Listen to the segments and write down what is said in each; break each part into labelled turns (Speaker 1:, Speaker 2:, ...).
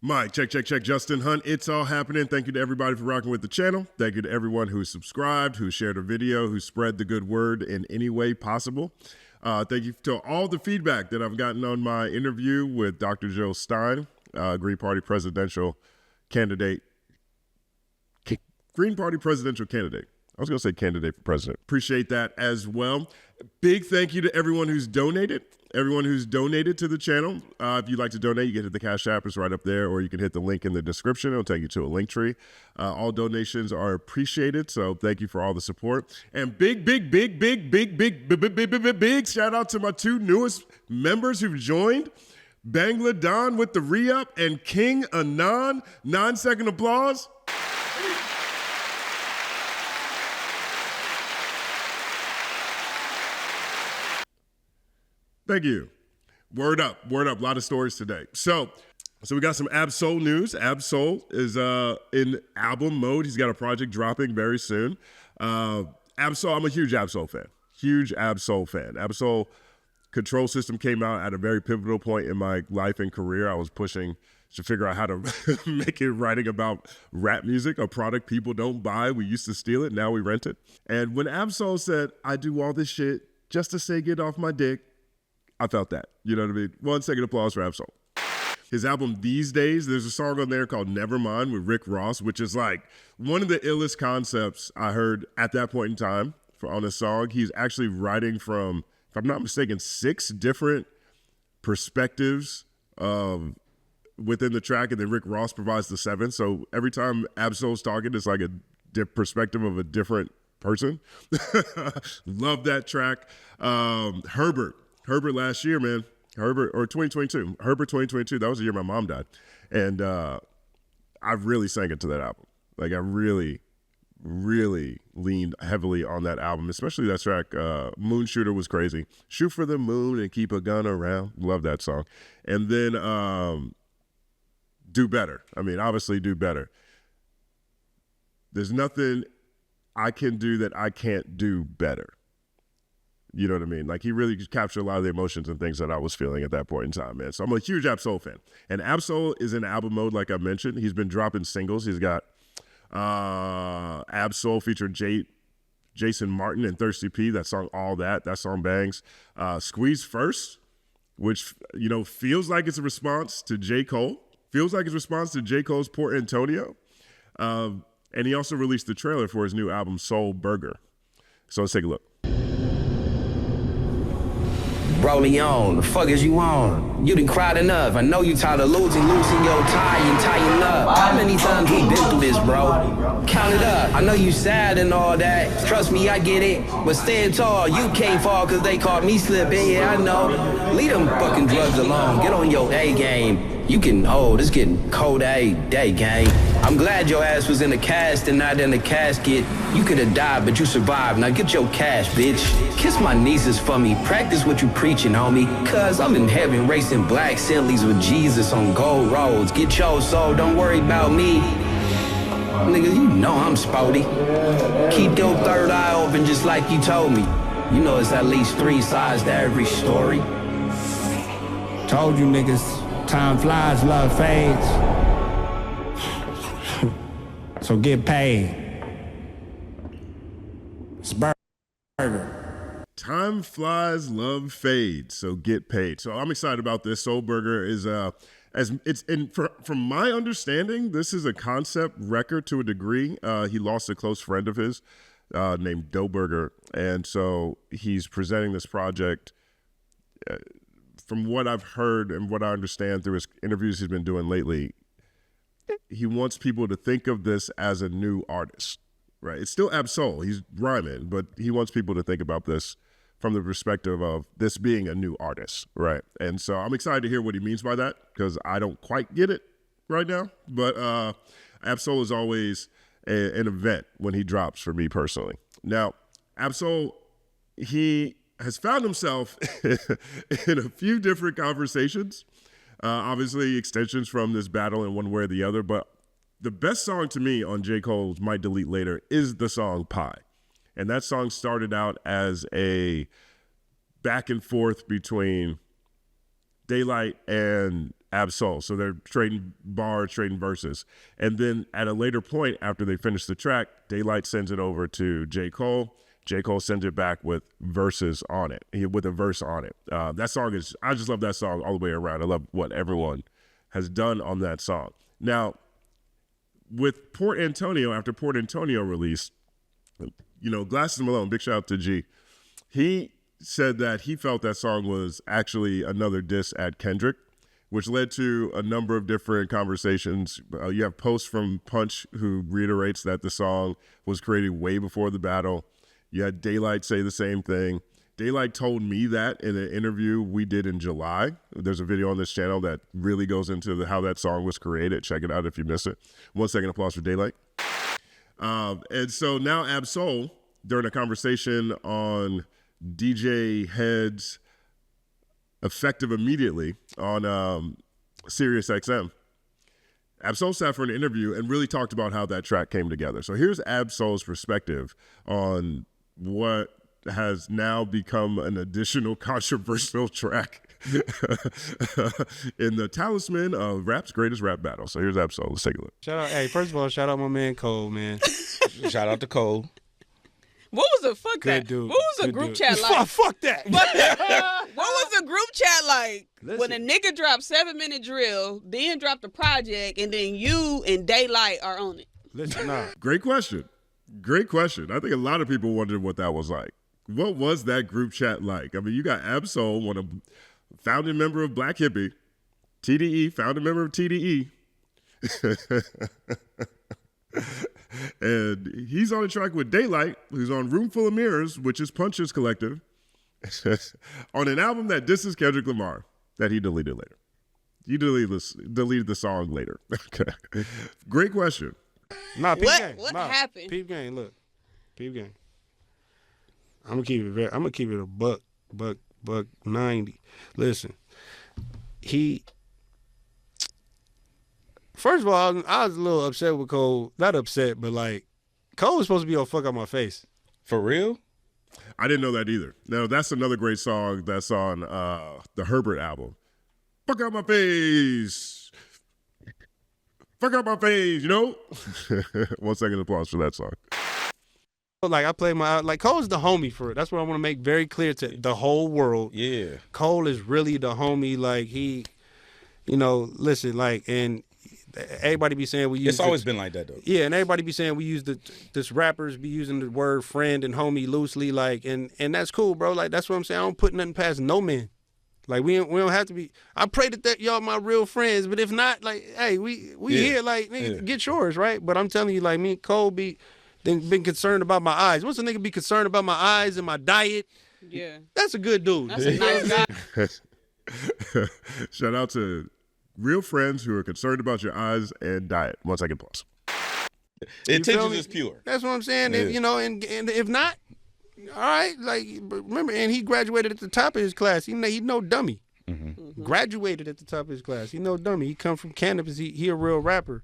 Speaker 1: Mike, check, check, check. Justin Hunt. It's all happening. Thank you to everybody for rocking with the channel. Thank you to everyone who subscribed, who shared a video, who spread the good word in any way possible. Thank you to all the feedback that I've gotten on my interview with Dr. Jill Stein, Green Party presidential candidate. Green Party presidential candidate. I was going to say candidate for president. Appreciate that as well. Big thank you to everyone who's donated. Everyone who's donated to the channel. If you'd like to donate, you can hit the Cash App. It's right up there, or you can hit the link in the description. It'll take you to a link tree. All donations are appreciated, so thank you for all the support. And big shout out to my two newest members who've joined. Bangla Don with the re-up and King Anon. 9-second applause. Thank you. Word up. A lot of stories today. So we got some Ab-Soul news. Ab-Soul is in album mode. He's got a project dropping very soon. Ab-Soul, I'm a huge Ab-Soul fan. Ab-Soul Control System came out at a very pivotal point in my life and career. I was pushing to figure out how to make it writing about rap music, a product people don't buy. We used to steal it. Now we rent it. And when Ab-Soul said, I do all this shit just to say get off my dick, I felt that. You know what I mean? 1 second applause for Ab-Soul. His album These Days, there's a song on there called Nevermind with Rick Ross, which is like one of the illest concepts I heard at that point in time on a song. He's actually writing from, if I'm not mistaken, 6 different perspectives within the track, and then Rick Ross provides the 7th. So every time Ab-Soul's talking, it's like a perspective of a different person. Love that track. Herbert last year, man. Herbert 2022. Herbert 2022. That was the year my mom died. And I really sang it to that album. Like I really leaned heavily on that album, especially that track. Moon Shooter was crazy. Shoot for the moon and keep a gun around. Love that song. And then Do Better. I mean, obviously Do Better. There's nothing I can do that I can't do better. You know what I mean? Like he really captured a lot of the emotions and things that I was feeling at that point in time, man. So I'm a huge Ab-Soul fan. And Ab-Soul is in album mode, like I mentioned. He's been dropping singles. He's got Ab-Soul featuring Jason Martin and Thirsty P. That song, All That. That song bangs. Squeeze First, which, you know, feels like it's a response to J. Cole. Feels like it's a response to J. Cole's Port Antonio. And he also released the trailer for his new album, Soul Burger. So let's take a look.
Speaker 2: Rolling on, the fuck is you on? You done cried enough. I know you tired of losing your tie and tying up. How many times we been through this, bro? Count it up. I know you sad and all that. Trust me, I get it. But stand tall, you can't fall cause they caught me slipping. Yeah, I know. Leave them fucking drugs alone. Get on your A game. You getting old, it's getting cold every day, gang. I'm glad your ass was in the cast and not in the casket. You could have died, but you survived. Now get your cash, bitch. Kiss my nieces for me. Practice what you preaching, homie. Cause I'm in heaven racing black Bentleys with Jesus on gold roads. Get your soul, don't worry about me. Nigga, you know I'm sporty. Keep your third eye open just like you told me. You know it's at least 3 sides to every story.
Speaker 3: Told you niggas. Time flies, love fades. So get paid. It's burger.
Speaker 1: Time flies, love fades. So get paid. So I'm excited about this. Soul Burger is from my understanding, this is a concept record to a degree. He lost a close friend of his named Doe Burger, and so he's presenting this project. From what I've heard and what I understand through his interviews he's been doing lately, he wants people to think of this as a new artist, right? It's still Ab-Soul. He's rhyming, but he wants people to think about this from the perspective of this being a new artist, right? And so I'm excited to hear what he means by that because I don't quite get it right now. But Ab-Soul is always an event when he drops for me personally. Now, Ab-Soul, he has found himself in a few different conversations, obviously extensions from this battle in one way or the other, but the best song to me on J. Cole's Might Delete Later is the song Pie. And that song started out as a back and forth between Daylight and Ab-Soul. So they're trading bars, trading verses. And then at a later point, after they finish the track, Daylight sends it over to J. Cole. J. Cole sends it back with verses on it, with a verse on it. That song is, I just love that song all the way around. I love what everyone has done on that song. Now, with Port Antonio, after Port Antonio released, Glasses Malone, big shout out to G, he said that he felt that song was actually another diss at Kendrick, which led to a number of different conversations. You have posts from Punch who reiterates that the song was created way before the battle. You had Daylight say the same thing. Daylight told me that in an interview we did in July. There's a video on this channel that really goes into how that song was created. Check it out if you miss it. 1 second applause for Daylight. And so now Ab-Soul, during a conversation on DJ Head's Effective Immediately on Sirius XM, Ab-Soul sat for an interview and really talked about how that track came together. So here's Ab-Soul's perspective on what has now become an additional controversial track in the talisman of rap's greatest rap battle. So here's Ab-Soul. Let's take a look.
Speaker 4: First of all, shout out my man Cole, man.
Speaker 5: Shout out to Cole.
Speaker 6: What was
Speaker 4: Good dude.
Speaker 6: What was the group chat like?
Speaker 4: Fuck that.
Speaker 6: What was the group chat like
Speaker 4: Listen.
Speaker 6: when a nigga dropped 7 Minute Drill, then dropped the project, and then you and Daylight are on it?
Speaker 4: Listen, nah.
Speaker 1: Great question. I think a lot of people wondered what that was like. What was that group chat like? I mean, you got Ab-Soul, one of founding member of Black Hippie, TDE, founding member of TDE. And he's on a track with Daylight, who's on Room Full of Mirrors, which is Punch's collective, on an album that disses Kendrick Lamar, that he deleted later. He deleted the song later. Okay. Great question.
Speaker 4: Nah, peep game.
Speaker 6: What
Speaker 4: Nah,
Speaker 6: happened?
Speaker 4: Peep game, look. Peep game. I'm gonna keep it a buck 90. Listen, first of all, I was a little upset with Cole. Not upset, but like, Cole was supposed to be on Fuck Out My Face.
Speaker 5: For real?
Speaker 1: I didn't know that either. No, that's another great song that's on the Herbert album. Fuck out my face. Fuck out my face, 1 second applause for that song.
Speaker 4: Like, I play Cole's the homie for it. That's what I want to make very clear to the whole world.
Speaker 5: Yeah.
Speaker 4: Cole is really the homie. Like, he, listen, like, and everybody be saying we use
Speaker 5: It's always been like that, though.
Speaker 4: Yeah, and everybody be saying we use this rappers be using the word friend and homie loosely, like, and that's cool, bro. Like, that's what I'm saying. I don't put nothing past no man. Like, we don't have to be. I pray that y'all my real friends, but if not, like, hey, we here, like, nigga, get yours, right? But I'm telling you, like, me and Cole been concerned about my eyes. Once a nigga be concerned about my eyes and my diet,
Speaker 6: Yeah.
Speaker 4: that's a good dude.
Speaker 6: That's a nice guy.
Speaker 1: Shout out to real friends who are concerned about your eyes and diet. 1 second pause.
Speaker 5: The
Speaker 4: You feel
Speaker 5: intentions
Speaker 4: me?
Speaker 5: is pure.
Speaker 4: That's what I'm saying.
Speaker 5: Yeah.
Speaker 4: And if not, all right, like, remember, and he graduated at the top of his class. He no dummy.
Speaker 5: Mm-hmm.
Speaker 4: Graduated at the top of his class. He no dummy. He come from cannabis. He a real rapper.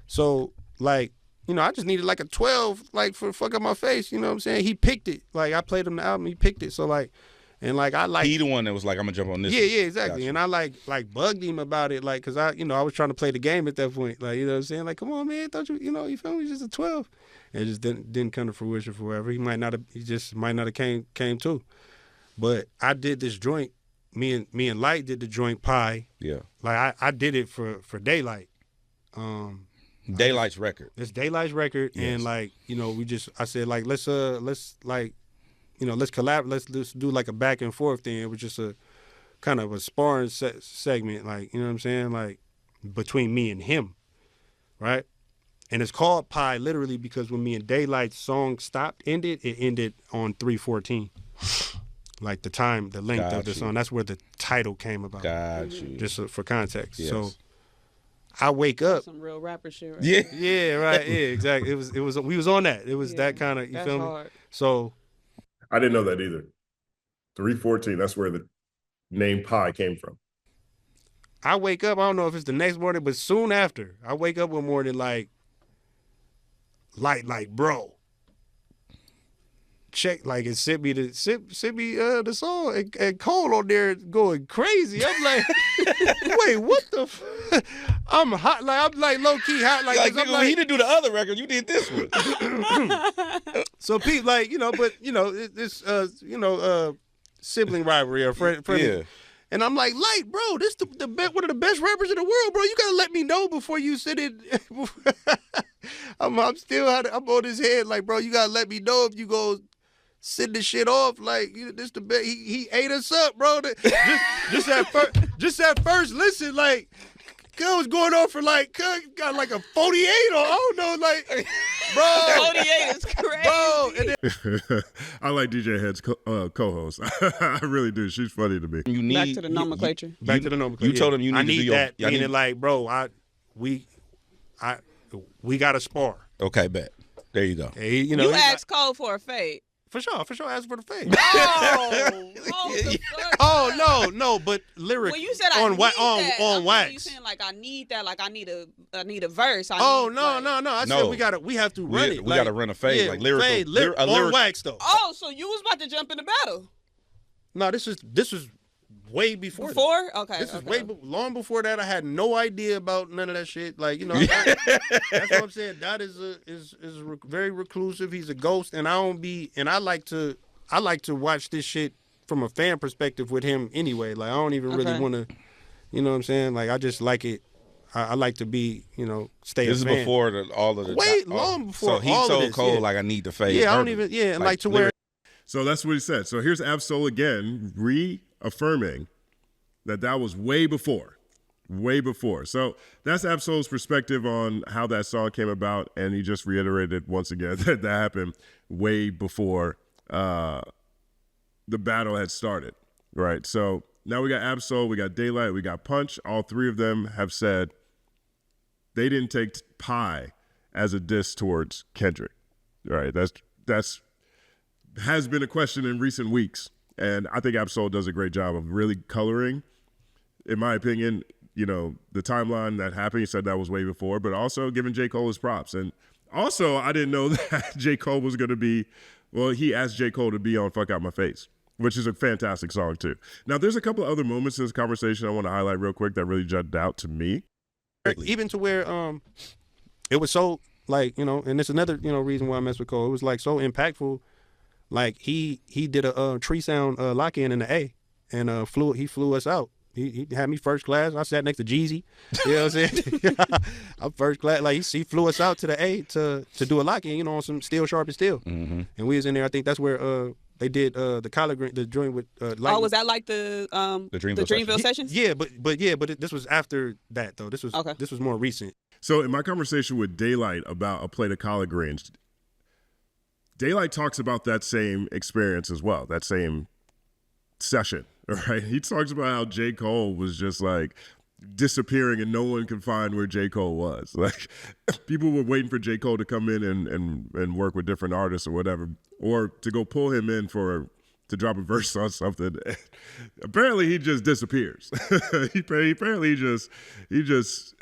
Speaker 4: So, like, I just needed like a 12, like, for Fuck Up My Face. You know what I'm saying? He picked it. Like, I played him the album. He picked it. So, like, and like, I like.
Speaker 5: He the one that was like, I'm gonna jump on this.
Speaker 4: Yeah, exactly.
Speaker 5: Gotcha.
Speaker 4: And I like bugged him about it, like, cause I was trying to play the game at that point, like, you know what I'm saying, like, come on, man, don't you, you feel me, just a 12, and it just didn't come to fruition for whatever. He just might not have came to, but I did this joint. Me and Light did the joint Pie.
Speaker 5: Yeah.
Speaker 4: Like I did it for Daylight.
Speaker 5: Daylight's record.
Speaker 4: It's Daylight's record,
Speaker 5: Yes.
Speaker 4: and like, I said, like, let's like, let's collab. Let's just do like a back and forth thing. It was just a kind of a sparring segment, like, you know what I'm saying, like, between me and him, right? And it's called Pie literally because when me and Daylight's song ended, it ended on 3:14, like the length
Speaker 5: Got
Speaker 4: of the
Speaker 5: you.
Speaker 4: song. That's where the title came about.
Speaker 5: Got you.
Speaker 4: Just for context.
Speaker 5: Yes.
Speaker 4: So I wake up.
Speaker 6: Some real rapper shit, right?
Speaker 5: Yeah.
Speaker 4: Yeah, right. Yeah, exactly. It was. We was on that. It was that kind of. You
Speaker 6: That's
Speaker 4: feel me?
Speaker 6: hard.
Speaker 4: So
Speaker 1: I didn't know that either. 314, that's where the name Pi came from.
Speaker 4: I wake up. I don't know if it's the next morning, but soon after, I wake up one morning like, bro. Check, like, it sent me the song and Cole on there going crazy. I'm like, Wait, what the? I'm hot. Like I'm like low key hot. Like,
Speaker 5: Like,
Speaker 4: 'cause I'm
Speaker 5: nigga, he didn't do the other record. You did this one.
Speaker 4: so people like but it's sibling rivalry or friend.
Speaker 5: Yeah.
Speaker 4: And I'm like, Light, bro, this one of the best rappers in the world, bro. You gotta let me know before you sit it. I'm on his head, like, bro. You gotta let me know if you go send the shit off. Like, this the best. He ate us up, bro. Just at first listen, like. Cuz was going on for like, got like a 48 or I don't know, like, bro.
Speaker 6: 48 is crazy.
Speaker 4: Bro, and then,
Speaker 1: I like DJ Head's co-host. I really do. She's funny to me.
Speaker 5: You need
Speaker 6: Back to the nomenclature.
Speaker 5: You told him you need
Speaker 4: I
Speaker 5: to
Speaker 4: need
Speaker 5: do your.
Speaker 4: that.
Speaker 5: I need-
Speaker 4: Meaning like, bro, we got to spar.
Speaker 5: Okay, bet. There you go.
Speaker 4: Hey,
Speaker 6: You
Speaker 4: he's
Speaker 6: asked Cole for a fade.
Speaker 4: for sure, ask for the fade.
Speaker 6: The fuck?
Speaker 4: Oh no, but lyric
Speaker 6: When you said
Speaker 4: on
Speaker 6: I need that,
Speaker 4: on
Speaker 6: you
Speaker 4: wax.
Speaker 6: saying like I need that, like I need a verse.
Speaker 4: No. I said we have to run it.
Speaker 5: We got to run a fade, like lyrical.
Speaker 4: fade,
Speaker 5: a
Speaker 4: on
Speaker 5: lyric.
Speaker 4: wax though.
Speaker 6: Oh, so you was about to jump in the battle
Speaker 4: No, this is way before. that.
Speaker 6: before? Okay.
Speaker 4: This is
Speaker 6: okay.
Speaker 4: long before that. I had no idea about none of that shit. Like that's what I'm saying. Dot is very reclusive. He's a ghost, and I like to watch this shit from a fan perspective with him anyway. Like I don't even really want to, you know what I'm saying? Like I just like it. I like to be, stay.
Speaker 5: This is
Speaker 4: a fan.
Speaker 5: before all of the.
Speaker 4: Long before
Speaker 5: So he
Speaker 4: all of
Speaker 5: told
Speaker 4: this,
Speaker 5: Cole
Speaker 4: yeah.
Speaker 5: like I need the fade.
Speaker 4: Yeah, I don't
Speaker 5: verbally.
Speaker 4: even. Yeah, and like to where.
Speaker 1: So that's what he said. So here's Absol again reaffirming that was way before. So that's Absol's perspective on how that song came about, and he just reiterated once again that happened way before the battle had started, right? So now we got Absol, we got Daylight, we got Punch. All three of them have said they didn't take Pie as a diss towards Kendrick, right? That's has been a question in recent weeks, and I think Absol does a great job of really coloring, in my opinion, the timeline that happened. He said that was way before, but also giving J. Cole his props. And also, I didn't know that J. Cole was going to be, he asked J. Cole to be on Fuck Out My Face, which is a fantastic song too. Now, there's a couple of other moments in this conversation I want to highlight real quick that really jumped out to me.
Speaker 4: Even to where it was so like, and it's another, reason why I mess with Cole. It was like so impactful. Like he did a tree sound lock-in in the A, and he flew us out. He had me first class. I sat next to Jeezy. You know what I'm saying? I'm first class. Like he flew us out to the A to do a lock-in, on some Steel Sharp and Steel. Mm-hmm. And we was in there. I think that's where they did the collard green, the joint with Lightning.
Speaker 6: Oh, was that like the Dreamville sessions?
Speaker 4: Yeah, but this was after that though. This was more recent.
Speaker 1: So in my conversation with Daylight about a plate of collard greens, Daylight talks about that same experience as well, that same session, right? He talks about how J. Cole was just like disappearing and no one could find where J. Cole was. Like people were waiting for J. Cole to come in and work with different artists or whatever, or to go pull him in to drop a verse on something. Apparently he just disappears. he just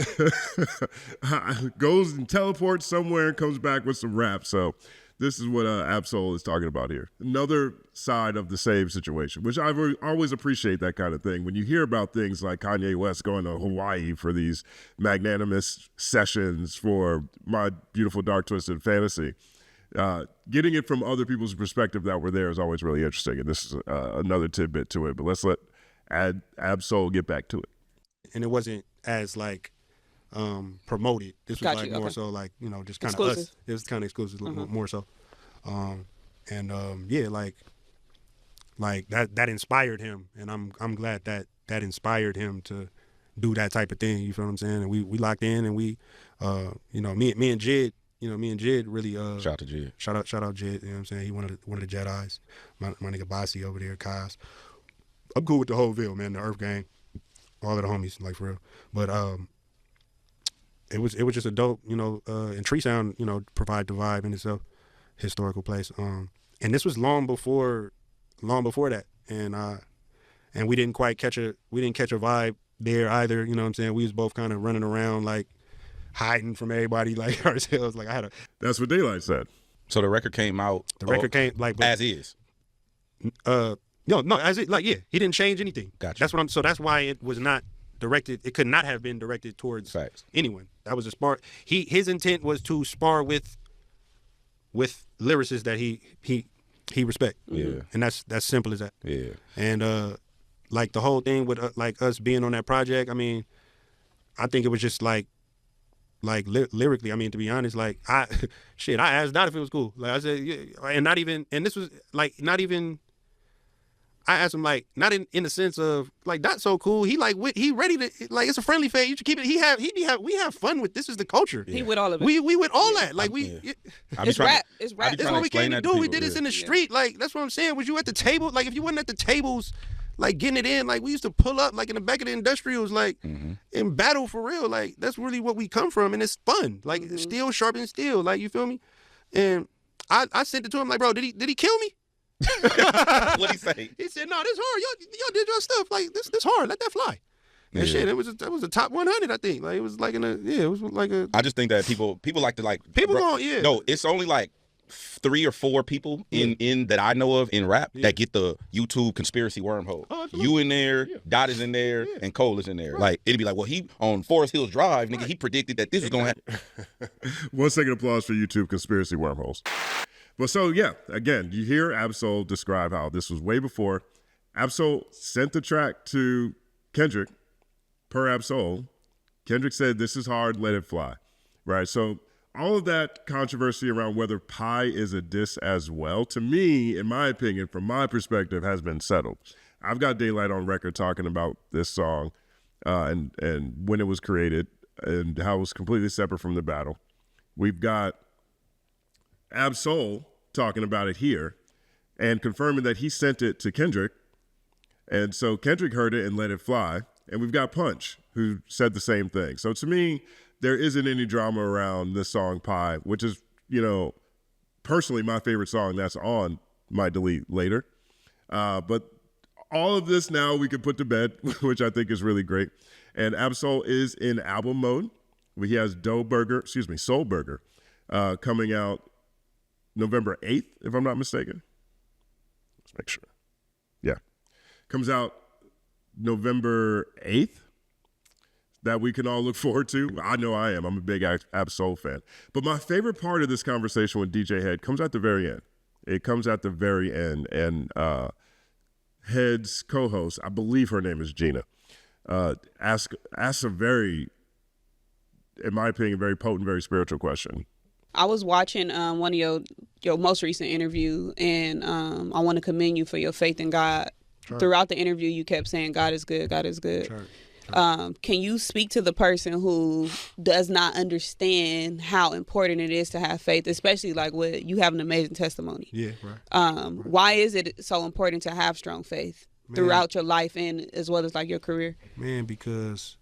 Speaker 1: goes and teleports somewhere and comes back with some rap. So this is what Absol is talking about here. Another side of the same situation, which I always appreciate that kind of thing. When you hear about things like Kanye West going to Hawaii for these magnanimous sessions for My Beautiful Dark Twisted Fantasy, getting it from other people's perspective that were there is always really interesting. And this is another tidbit to it. But let's let Absol get back to it.
Speaker 4: And it wasn't as like promoted. This was more so like, just kind of us. It was kind of exclusive, more so. Yeah, like that inspired him, and I'm glad that inspired him to do that type of thing. You feel what I'm saying? And we locked in, and we, me and Jid, really
Speaker 5: shout out to Jid.
Speaker 4: Shout out Jid. You know what I'm saying? He one of the Jedis. My nigga Bossy over there, Kaz. I'm cool with the whole Ville, man. The Earth Gang, all of the homies, like for real. But it was just a dope, and Tree Sound, provide the vibe in itself, historical place. And this was long before that, and we didn't quite catch a vibe there either. You know what I'm saying? We was both kind of running around like hiding from everybody like ourselves. Like
Speaker 1: That's what Daylight said.
Speaker 5: So the record came out.
Speaker 4: The record came like
Speaker 5: as is.
Speaker 4: No, as it, like, yeah, he didn't change anything.
Speaker 5: Gotcha.
Speaker 4: That's what I'm. So that's why it was not directed. It could not have been directed towards
Speaker 5: Facts.
Speaker 4: anyone. That was a spar. His intent was to spar with lyricists that he respect.
Speaker 5: Yeah.
Speaker 4: And that's simple as that.
Speaker 5: Yeah.
Speaker 4: And like the whole thing with like us being on that project, I mean, I think it was just like lyrically, I mean, to be honest, like I asked Dot if it was cool. Like I said, yeah, and this was like not even. I asked him like not in the sense of like Dot's so cool. He ready to like it's a friendly fade. You should keep it. We have fun with this is the culture.
Speaker 6: He with all of it.
Speaker 4: We with all that. Like
Speaker 6: It's rap. It's rap.
Speaker 4: That's what we came to do. We did this in the street. Like that's what I'm saying. Was you at the table? Like if you wasn't at the tables, like getting it in, like we used to pull up like in the back of the industrials, like in battle for real. Like that's really what we come from, and it's fun. Like steel sharpens steel. Like you feel me? And I sent it to him like, bro, did he kill me?
Speaker 5: What'd he say?
Speaker 4: He said, "No, this hard. Y'all did your stuff. Like this hard. Let that fly." And shit, that was a top 100. I think. Like it was like it was like a.
Speaker 5: I just think that people like to like
Speaker 4: people going
Speaker 5: No, it's only like 3 or 4 people in that I know of in rap that get the YouTube conspiracy wormhole.
Speaker 4: Oh,
Speaker 5: you in there, Dot is in there, and Cole is in there. Right. Like it'd be like, well, he on Forest Hills Drive, nigga. He predicted that this was gonna happen.
Speaker 1: 1 second applause for YouTube conspiracy wormholes. But so, yeah, again, you hear Ab-Soul describe how this was way before. Ab-Soul sent the track to Kendrick, per Ab-Soul. Kendrick said, this is hard, let it fly, right? So all of that controversy around whether Pie is a diss as well, to me, in my opinion, from my perspective, has been settled. I've got Daylight on record talking about this song and when it was created and how it was completely separate from the battle. We've got Ab-Soul talking about it here and confirming that he sent it to Kendrick. And so Kendrick heard it and let it fly. And we've got Punch, who said the same thing. So to me, there isn't any drama around this song Pie, which is, personally my favorite song that's on my Delete Later. But all of this now we can put to bed, which I think is really great. And Ab-Soul is in album mode. He has Soul Burger coming out November 8th, if I'm not mistaken. Let's make sure. Yeah. Comes out November 8th. That we can all look forward to. I know I am. I'm a big Ab-Soul fan. But my favorite part of this conversation with DJ Head comes at the very end. It comes at the very end. And Head's co-host, I believe her name is Gina, asks a very, in my opinion, very potent, very spiritual question.
Speaker 6: I was watching one of your most recent interview, and I want to commend you for your faith in God. Sure. Throughout the interview, you kept saying, God is good, God is good. Sure. Can you speak to the person who does not understand how important it is to have faith, especially like what you have an amazing testimony? Yeah, right. Why is it so important to have strong faith throughout your life and as well as like your career? Man, because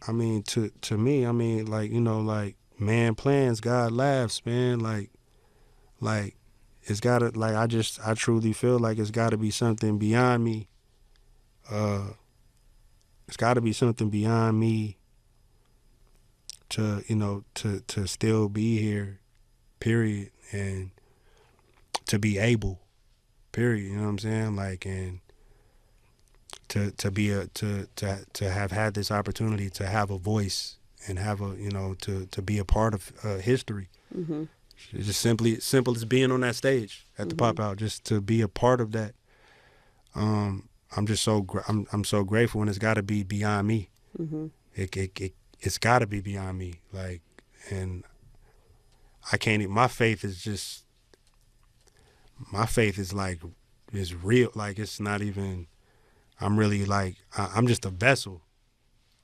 Speaker 6: I mean, to me, I mean, like, like man plans, God laughs, man. Like it's gotta, like, I truly feel like it's gotta be something beyond me. It's gotta be something beyond me to, to still be here, period, and to be able, period, you know what I'm saying? Like, and to have had this opportunity to have a voice and have a, to be a part of history. Mm-hmm. It's just simple as being on that stage at the Pop Out, just to be a part of that. I'm just so I'm so grateful, and it's got to be beyond me. Mm-hmm. It's got to be beyond me, like, and I can't. My faith is like is real. Like, it's not even. I'm really like I'm just a vessel.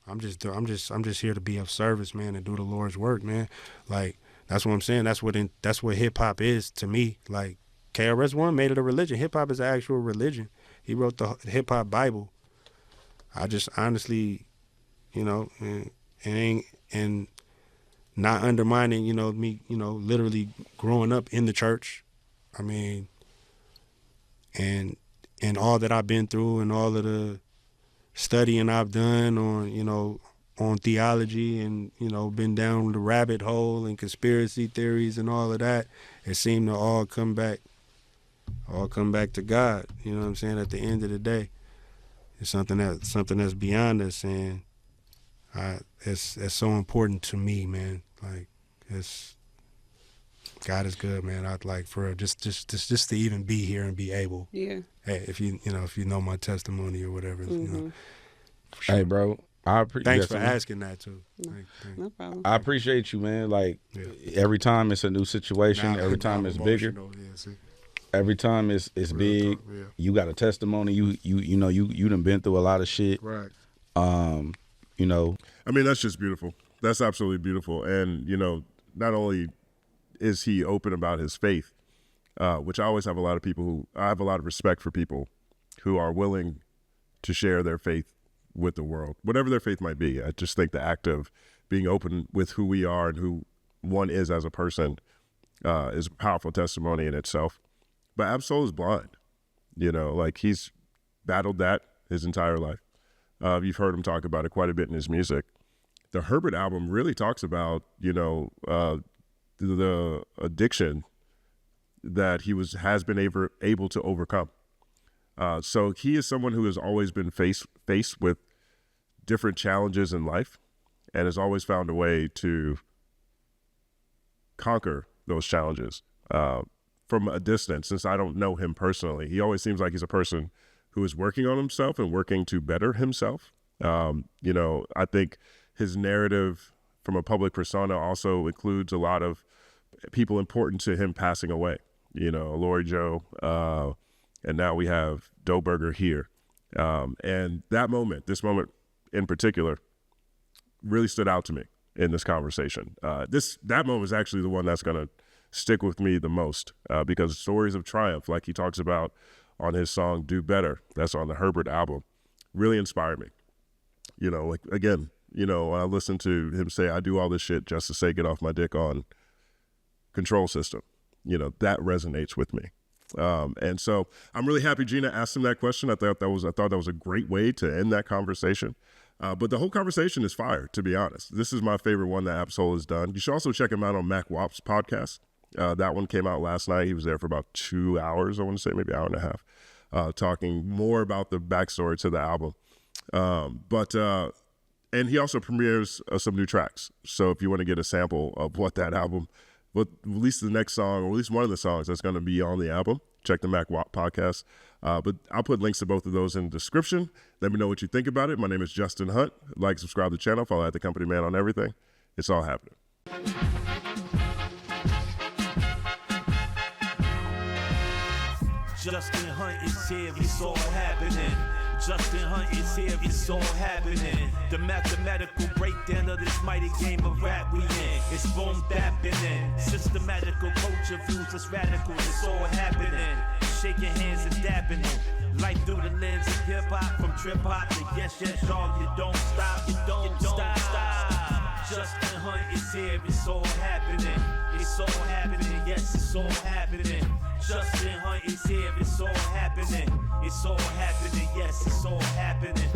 Speaker 6: I'm just here to be of service, man, and do the Lord's work, man. Like, that's what I'm saying. That's what hip hop is to me. Like, KRS-One made it a religion. Hip hop is an actual religion. He wrote the hip hop Bible. I just honestly, and not undermining, me, literally growing up in the church. I mean, and all that I've been through and all of the studying I've done on theology and, been down the rabbit hole and conspiracy theories and all of that, it seemed to all come back to God. You know what I'm saying? At the end of the day, it's something that's beyond us, and It's so important to me, man. Like God is good, man. I'd like for real, just to even be here and be able.
Speaker 7: Yeah.
Speaker 6: Hey, if you know my testimony or whatever, you know.
Speaker 8: Hey, bro.
Speaker 6: Thanks for asking that too.
Speaker 7: No problem.
Speaker 8: I appreciate you, man. Like every time it's a new situation, every time it's bigger.
Speaker 6: Yeah, see.
Speaker 8: Every time it's big,
Speaker 6: talk, yeah.
Speaker 8: You got a testimony. You know you done been through a lot of shit.
Speaker 6: Right.
Speaker 8: You know.
Speaker 1: I mean, that's just beautiful. That's absolutely beautiful. And, you know, not only is he open about his faith, which I always have I have a lot of respect for people who are willing to share their faith with the world, whatever their faith might be. I just think the act of being open with who we are and who one is as a person is a powerful testimony in itself. But Ab-Soul is blind, you know, like he's battled that his entire life. You've heard him talk about it quite a bit in his music. The Herbert album really talks about, you know, the addiction that he has been able to overcome. So he is someone who has always been faced with different challenges in life and has always found a way to conquer those challenges from a distance. Since I don't know him personally, he always seems like he's a person who is working on himself and working to better himself. You know, I think his narrative from a public persona also includes a lot of people important to him passing away. You know, Lori Joe, and now we have Doe Burger here. And this moment in particular, really stood out to me in this conversation. That moment is actually the one that's going to stick with me the most because stories of triumph, like he talks about on his song Do Better, that's on the Herbert album, really inspired me. You know, like, again, you know, when I listen to him say, I do all this shit just to say get off my dick on Control System, you know, that resonates with me. And so I'm really happy Gina asked him that question. I thought that was a great way to end that conversation. But the whole conversation is fire, to be honest. This is my favorite one that Ab-Soul has done. You should also check him out on Mac Wap's podcast. That one came out last night. He was there for about 2 hours, I want to say, maybe an hour and a half, talking more about the backstory to the album. And he also premieres some new tracks. So if you want to get a sample of what that album, at least the next song, or at least one of the songs that's going to be on the album, check the Mac Wap podcast. But I'll put links to both of those in the description. Let me know what you think about it. My name is Justin Hunt. Like, subscribe to the channel. Follow at The Company Man on everything. It's all happening.
Speaker 9: Justin Hunt is here, it's all happening. Justin Hunt is here, it's all happening. The mathematical breakdown of this mighty game of rap we in. It's boom bapping. Systematical culture views, it's radical, it's all happening. Shaking hands and dapping it. Life through the lens of hip hop, from trip hop to yes, y'all, you don't stop, you don't stop. Justin Hunt is here, it's all happening. It's all happening, yes, it's all happening. Justin Hunt is here, it's all happening. It's all happening, yes, it's all happening.